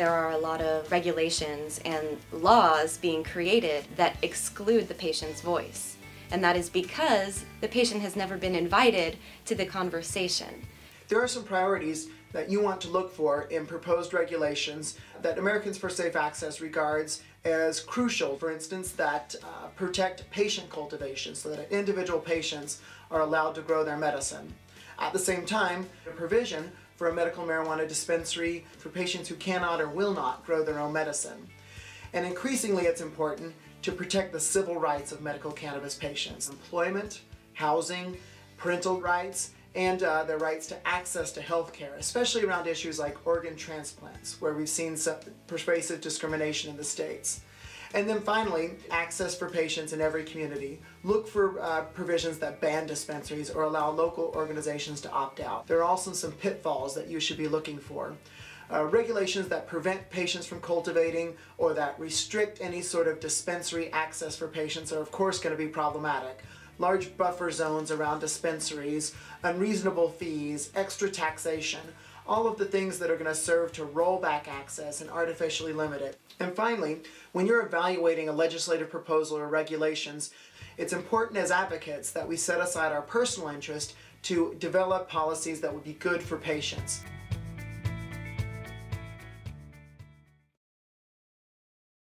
There are a lot of regulations and laws being created that exclude the patient's voice. And that is because the patient has never been invited to the conversation. There are some priorities that you want to look for in proposed regulations that Americans for Safe Access regards as crucial. For instance, that protect patient cultivation so that individual patients are allowed to grow their medicine. At the same time, a provision for a medical marijuana dispensary for patients who cannot or will not grow their own medicine. And increasingly it's important to protect the civil rights of medical cannabis patients. Employment, housing, parental rights, and their rights to access to health care, especially around issues like organ transplants, where we've seen some pervasive discrimination in the states. And then finally, access for patients in every community. Look for provisions that ban dispensaries or allow local organizations to opt out. There are also some pitfalls that you should be looking for. Regulations that prevent patients from cultivating or that restrict any sort of dispensary access for patients are of course going to be problematic. Large buffer zones around dispensaries, unreasonable fees, extra taxation, all of the things that are going to serve to roll back access and artificially limit it. And finally, when you're evaluating a legislative proposal or regulations, it's important as advocates that we set aside our personal interest to develop policies that would be good for patients.